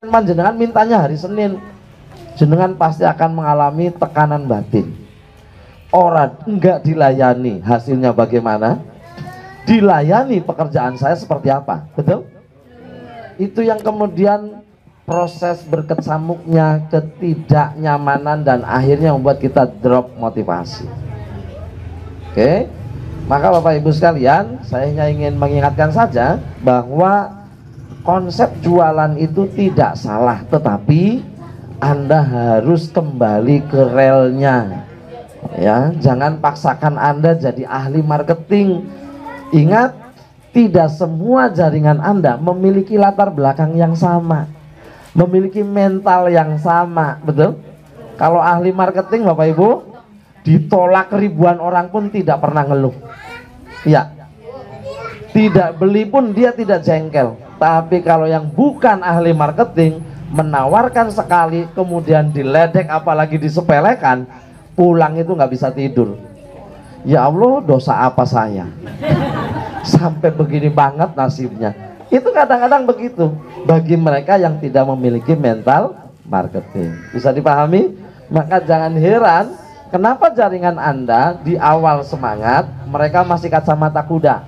Panjenengan mintanya hari Senin, jenengan pasti akan mengalami tekanan batin. Orang enggak dilayani, hasilnya bagaimana? Dilayani, pekerjaan saya seperti apa? Betul? Itu yang kemudian proses berkecamuknya ketidaknyamanan dan akhirnya membuat kita drop motivasi. Oke, maka Bapak Ibu sekalian, saya hanya ingin mengingatkan saja bahwa konsep jualan itu tidak salah, tetapi Anda harus kembali ke relnya, ya. Jangan paksakan Anda jadi ahli marketing. Ingat, tidak semua jaringan Anda memiliki latar belakang yang sama, memiliki mental yang sama, betul? Kalau ahli marketing, Bapak Ibu, ditolak ribuan orang pun tidak pernah ngeluh, ya. Tidak beli pun dia tidak jengkel. Tapi kalau yang bukan ahli marketing, menawarkan sekali kemudian diledek apalagi disepelekan, pulang itu nggak bisa tidur. Ya Allah, dosa apa saya sampai begini banget nasibnya. Itu kadang-kadang begitu bagi mereka yang tidak memiliki mental marketing. Bisa dipahami? Maka jangan heran kenapa jaringan Anda di awal semangat mereka masih kacamata kuda,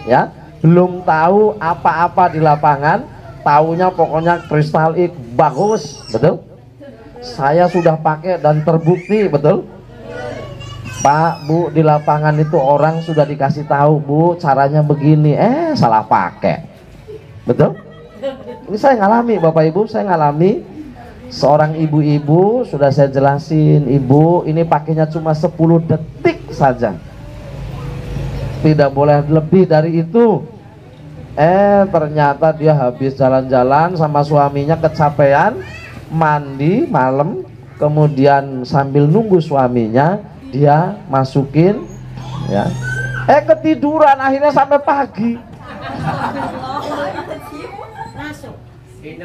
ya. Belum tahu apa-apa di lapangan, taunya pokoknya Crystal X bagus, betul? Saya sudah pakai dan terbukti, betul? Pak, Bu, di lapangan itu orang sudah dikasih tahu, Bu, caranya begini, salah pakai, betul? Ini saya ngalami, Bapak Ibu, saya ngalami. Seorang ibu-ibu sudah saya jelasin, Ibu, ini pakainya cuma 10 detik saja, tidak boleh lebih dari itu. Ternyata dia habis jalan-jalan sama suaminya kecapean, mandi malam, kemudian sambil nunggu suaminya dia masukin, ya, ketiduran akhirnya sampai pagi.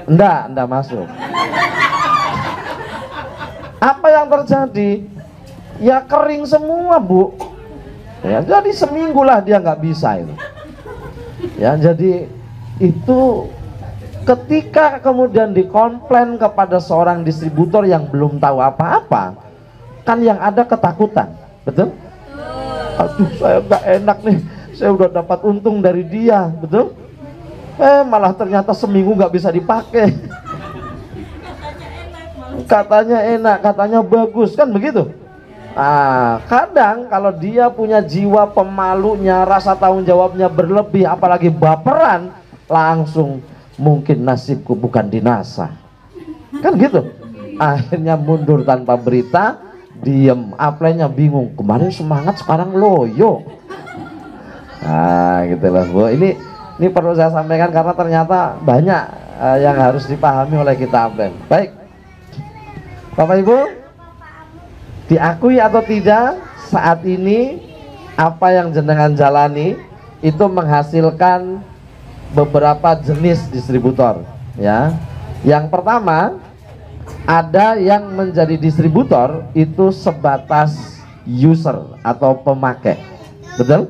Enggak masuk. Apa yang terjadi? Ya kering semua, Bu, ya, jadi seminggu lah dia nggak bisa itu, ya. Jadi itu ketika kemudian dikomplain kepada seorang distributor yang belum tahu apa-apa, kan yang ada ketakutan, betul? Aduh, saya nggak enak nih, saya udah dapat untung dari dia, betul? Malah ternyata seminggu nggak bisa dipakai. Katanya enak, katanya bagus, kan begitu? Kadang kalau dia punya jiwa pemalunya, rasa tanggung jawabnya berlebih, apalagi baperan, langsung mungkin nasibku bukan di NASA, kan gitu. Akhirnya mundur tanpa berita, diem, upline-nya bingung, kemarin semangat sekarang loyo. Gitulah, Bu. Ini perlu saya sampaikan karena ternyata banyak yang harus dipahami oleh kita upline. Baik, Bapak Ibu, diakui atau tidak, saat ini apa yang jenengan jalani itu menghasilkan beberapa jenis distributor, ya. Yang pertama, ada yang menjadi distributor itu sebatas user atau pemakai, betul?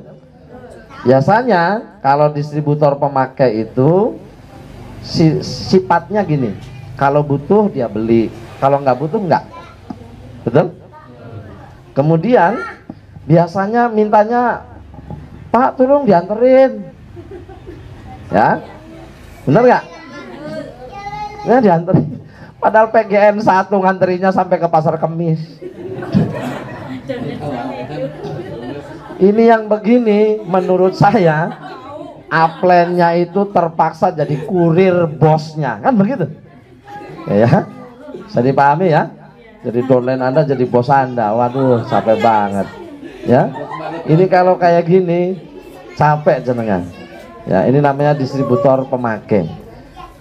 Biasanya kalau distributor pemakai itu sifatnya gini, kalau butuh dia beli, kalau nggak butuh nggak, betul? Kemudian biasanya mintanya, Pak tolong dianterin, ya, bener nggak? Ya dianterin, padahal PGN 1 nganterinnya sampai ke Pasar Kemis. Ini yang begini menurut saya upline-nya itu terpaksa jadi kurir bosnya, kan begitu? Ya, bisa dipahami ya? Jadi downline Anda jadi bos Anda, waduh capek banget, ya. Ini kalau kayak gini capek jenengan, ya. Ini namanya distributor pemakai.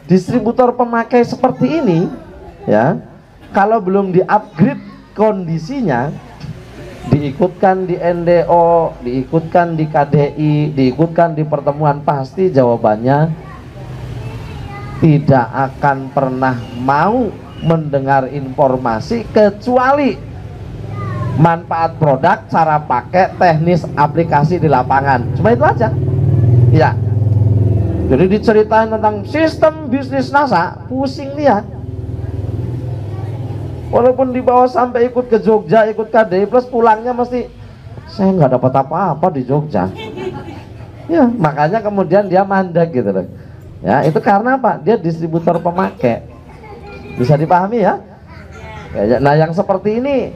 Distributor pemakai seperti ini, ya, kalau belum di-upgrade kondisinya, diikutkan di NDO, diikutkan di KDI, diikutkan di pertemuan, pasti jawabannya tidak akan pernah mau mendengar informasi kecuali manfaat produk, cara pakai, teknis aplikasi di lapangan. Cuma itu aja, ya. Jadi diceritain tentang sistem bisnis NASA, pusing dia. Walaupun dibawa sampai ikut ke Jogja, ikut KDI plus, pulangnya mesti saya nggak dapat apa-apa di Jogja. Ya, makanya kemudian dia mandek gitu loh. Ya, itu karena apa? Dia distributor pemakai. Bisa dipahami ya? Nah, yang seperti ini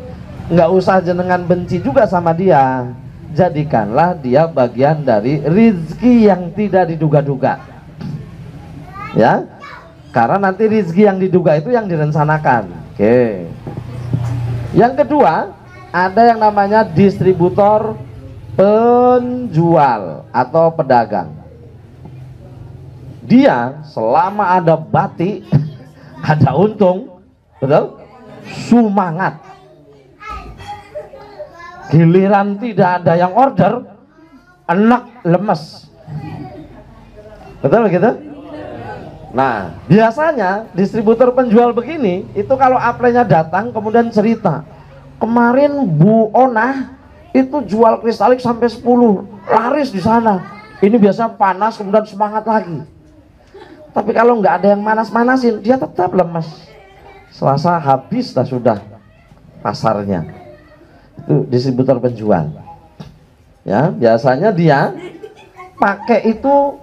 nggak usah jenengan benci juga sama dia. Jadikanlah dia bagian dari rizki yang tidak diduga-duga. Ya, karena nanti rizki yang diduga itu yang direncanakan. Oke. Yang kedua, ada yang namanya distributor penjual atau pedagang. Dia selama ada bati, ada untung, betul? Semangat. Giliran tidak ada yang order, enak, lemes. Betul begitu? Nah, biasanya distributor penjual begini, itu kalau apply-nya datang kemudian cerita, kemarin Bu Ona itu jual kristalik sampai 10, laris di sana. Ini biasa panas kemudian semangat lagi. Tapi kalau nggak ada yang manas-manasin, dia tetap lemas. Selasa habis dah sudah pasarnya. Itu distributor penjual. Ya, biasanya dia pakai itu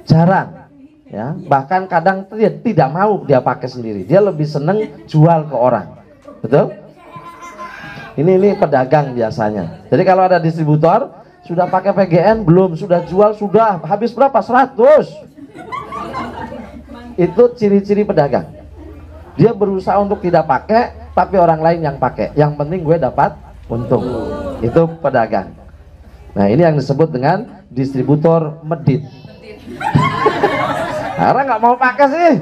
jarang. Ya, bahkan kadang dia tidak mau dia pakai sendiri. Dia lebih seneng jual ke orang. Betul? Ini pedagang biasanya. Jadi kalau ada distributor sudah pakai PGN belum, sudah jual sudah, habis berapa? 100. Itu ciri-ciri pedagang. Dia berusaha untuk tidak pakai, tapi orang lain yang pakai. Yang penting gue dapat untung. Itu pedagang. Nah, ini yang disebut dengan distributor medit. Karena nggak mau pakai sih.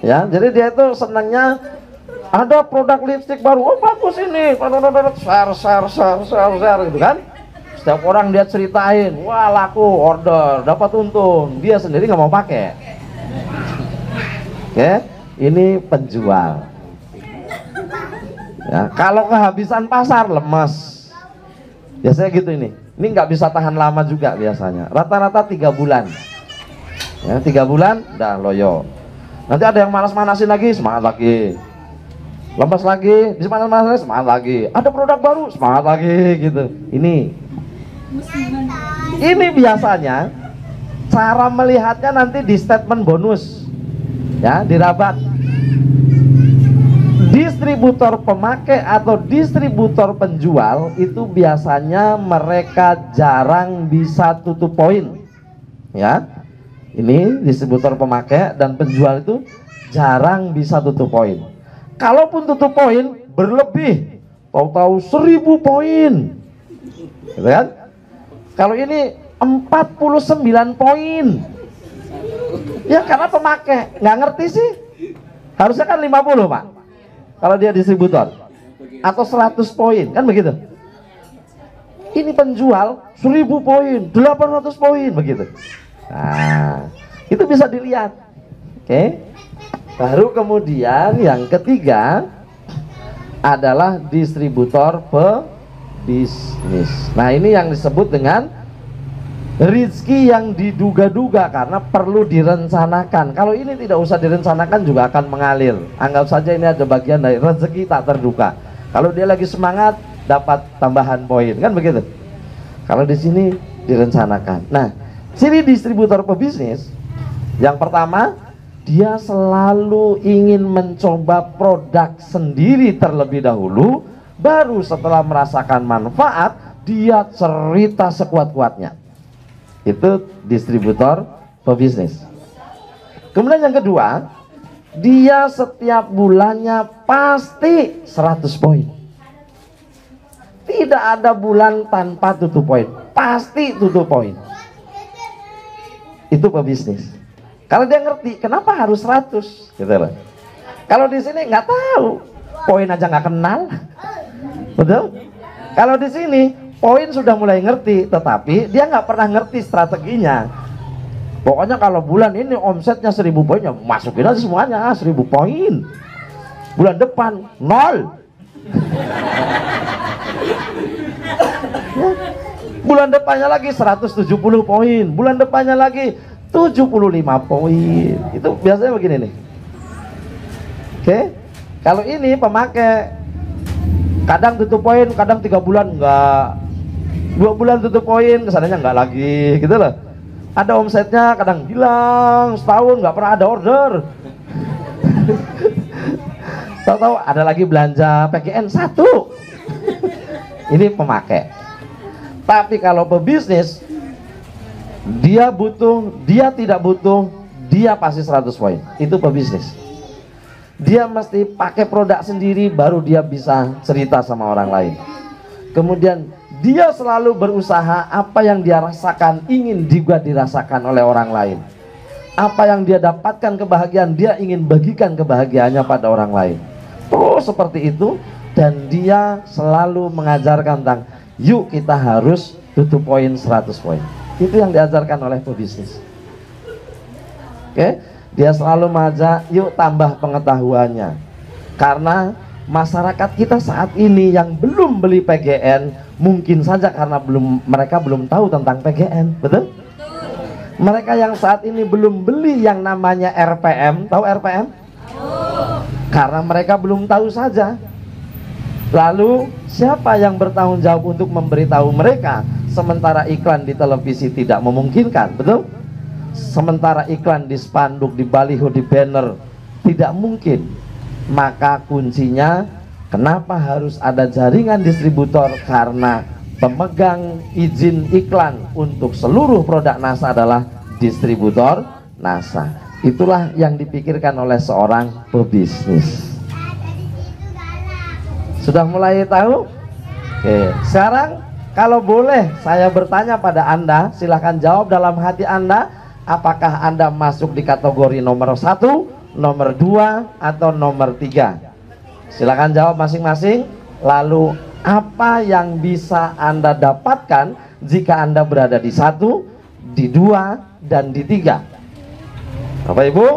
Ya, jadi dia itu senangnya ada produk lipstick baru, oh bagus ini, share gitu kan. Setiap orang dia ceritain, wah laku, order, dapat untung. Dia sendiri nggak mau pakai. Oke, ini penjual. Ya, kalau kehabisan pasar lemas. Biasanya gitu ini. Ini nggak bisa tahan lama juga biasanya. Rata-rata 3 bulan. Ya, 3 bulan, udah loyo. Nanti ada yang manas-manasin lagi, semangat lagi. Lemas lagi, disemangat-manasin, semangat lagi. Ada produk baru, semangat lagi gitu. Ini biasanya cara melihatnya nanti di statement bonus. Ya, dirabat. Distributor pemakai atau distributor penjual itu biasanya mereka jarang bisa tutup poin. Ya, ini distributor pemakai dan penjual itu jarang bisa tutup poin. Kalaupun tutup poin berlebih, tahu-tahu 1000 poin, gitu kan? Kalau ini 49 poin, ya karena pemakai nggak ngerti sih. Harusnya kan 50 Pak. Kalau dia distributor atau 100 poin kan begitu. Ini penjual 1000 poin, 800 poin begitu. Nah, itu bisa dilihat. Oke. Baru kemudian yang ketiga adalah distributor pebisnis. Nah, ini yang disebut dengan rizki yang diduga-duga karena perlu direncanakan. Kalau ini tidak usah direncanakan juga akan mengalir. Anggap saja ini ada bagian dari rezeki tak terduga. Kalau dia lagi semangat dapat tambahan poin, kan begitu. Kalau di sini direncanakan. Nah, ciri distributor pebisnis yang pertama, dia selalu ingin mencoba produk sendiri terlebih dahulu, baru setelah merasakan manfaat dia cerita sekuat-kuatnya. Itu distributor pebisnis. Kemudian yang kedua, dia setiap bulannya pasti 100 poin. Tidak ada bulan tanpa tutup poin, pasti tutup poin. Itu pebisnis. Kalau dia ngerti kenapa harus 100 gitu loh. Kalau di sini nggak tahu, poin aja nggak kenal. Betul? Kalau di sini poin sudah mulai ngerti, tetapi dia nggak pernah ngerti strateginya. Pokoknya kalau bulan ini omsetnya 1000 poin, ya masukin aja semuanya 1000 poin. Bulan depan 0. Ya. bulan depannya lagi 170 poin, bulan depannya lagi 75 poin. Itu biasanya begini nih. Oke, kalau ini pemakai kadang tutup poin, kadang 3 bulan enggak, 2 bulan tutup poin, kesananya enggak lagi, gitu loh. Ada omsetnya kadang hilang, setahun nggak pernah ada order. Tahu-tahu ada lagi belanja PGN 1. Ini pemakai. Tapi kalau pebisnis, dia butuh, dia tidak butuh, dia pasti 100 poin. Itu pebisnis. Dia mesti pakai produk sendiri baru dia bisa cerita sama orang lain. Kemudian dia selalu berusaha, apa yang dia rasakan ingin juga dirasakan oleh orang lain. Apa yang dia dapatkan kebahagiaan, dia ingin bagikan kebahagiaannya pada orang lain. Terus seperti itu, dan dia selalu mengajarkan tentang yuk kita harus tutup poin 100 poin. Itu yang diajarkan oleh pebisnis. Oke, dia selalu mengajak yuk tambah pengetahuannya. Karena masyarakat kita saat ini yang belum beli PGN, mungkin saja karena mereka belum tahu tentang PGN, betul? Mereka yang saat ini belum beli yang namanya RPM, tahu RPM? Karena mereka belum tahu saja. Lalu siapa yang bertanggung jawab untuk memberitahu mereka? Sementara iklan di televisi tidak memungkinkan, betul? Sementara iklan di spanduk, di baliho, di banner tidak mungkin. Maka kuncinya, kenapa harus ada jaringan distributor? Karena pemegang izin iklan untuk seluruh produk NASA adalah distributor NASA. Itulah yang dipikirkan oleh seorang pebisnis. Sudah mulai tahu? Oke, sekarang kalau boleh saya bertanya pada Anda, silahkan jawab dalam hati Anda, apakah Anda masuk di kategori nomor 1, nomor 2, atau nomor 3? Silahkan jawab masing-masing. Lalu apa yang bisa Anda dapatkan jika Anda berada di 1, di 2, dan di 3? Bapak Ibu,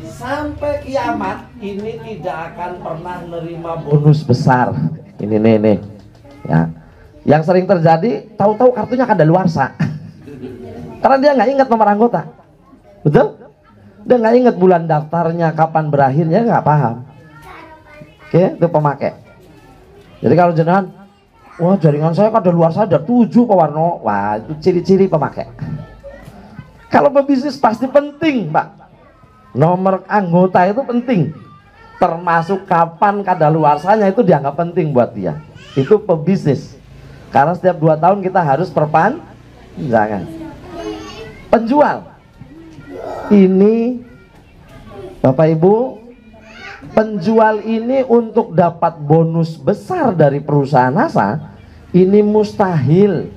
sampai kiamat ini tidak akan pernah menerima bonus besar. Ini nih ya. Yang sering terjadi, tahu-tahu kartunya kadaluarsa. Karena dia nggak ingat nomor anggota, betul? Dia nggak ingat bulan daftarnya, kapan berakhirnya, nggak paham. Oke, itu pemakai. Jadi kalau jenengan, wah jaringan saya kadaluarsa ada 7 Pak Warno, wah itu ciri-ciri pemakai. Kalau pebisnis pasti penting, Pak. Nomor anggota itu penting. Termasuk kapan kadaluarsanya itu dianggap penting buat dia. Itu pebisnis. Karena setiap 2 tahun kita harus perpanjangan. Penjual. Ini Bapak Ibu, penjual ini untuk dapat bonus besar dari perusahaan NASA ini mustahil.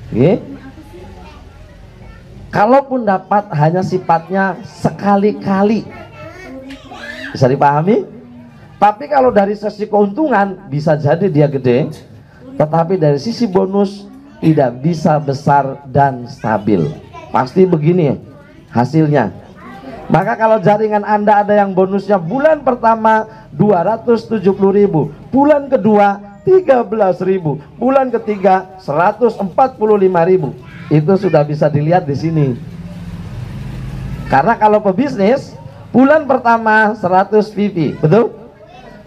Oke? Kalaupun dapat hanya sifatnya sekali-kali. Bisa dipahami? Tapi kalau dari sisi keuntungan bisa jadi dia gede, tetapi dari sisi bonus tidak bisa besar dan stabil. Pasti begini hasilnya. Maka kalau jaringan Anda ada yang bonusnya bulan pertama 270.000, bulan kedua 13.000, bulan ketiga 145.000, itu sudah bisa dilihat di sini. Karena kalau pebisnis bulan pertama 100 VP, betul?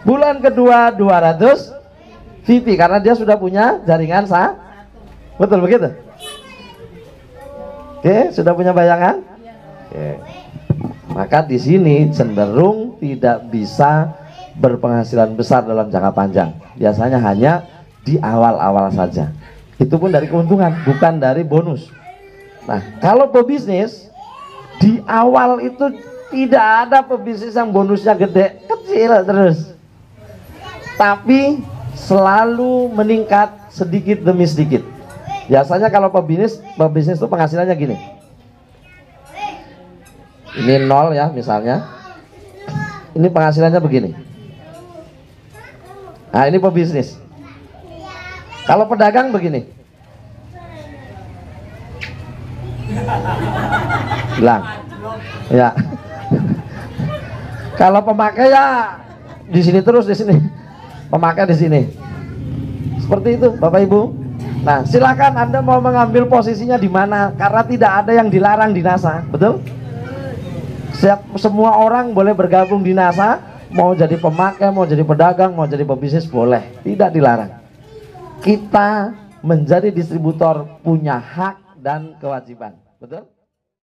Bulan kedua 200 VP karena dia sudah punya jaringan sah. Betul begitu? Oke, sudah punya bayangan? Oke. Maka di sini cenderung tidak bisa berpenghasilan besar dalam jangka panjang. Biasanya hanya di awal-awal saja. Itu pun dari keuntungan, bukan dari bonus. Nah, kalau pebisnis di awal itu tidak ada pebisnis yang bonusnya gede, kecil terus. Tapi selalu meningkat sedikit demi sedikit. Biasanya kalau pebisnis itu penghasilannya gini. Ini 0 ya misalnya. Ini penghasilannya begini. Nah, ini pebisnis. Kalau pedagang begini. Bilang. Ya. Kalau pemakai ya di sini terus di sini. Pemakai di sini. Seperti itu, Bapak Ibu. Nah, silakan Anda mau mengambil posisinya di mana, karena tidak ada yang dilarang di NASA, betul? Semua orang boleh bergabung di NASA, mau jadi pemakai, mau jadi pedagang, mau jadi pebisnis boleh, tidak dilarang. Kita menjadi distributor punya hak dan kewajiban, betul?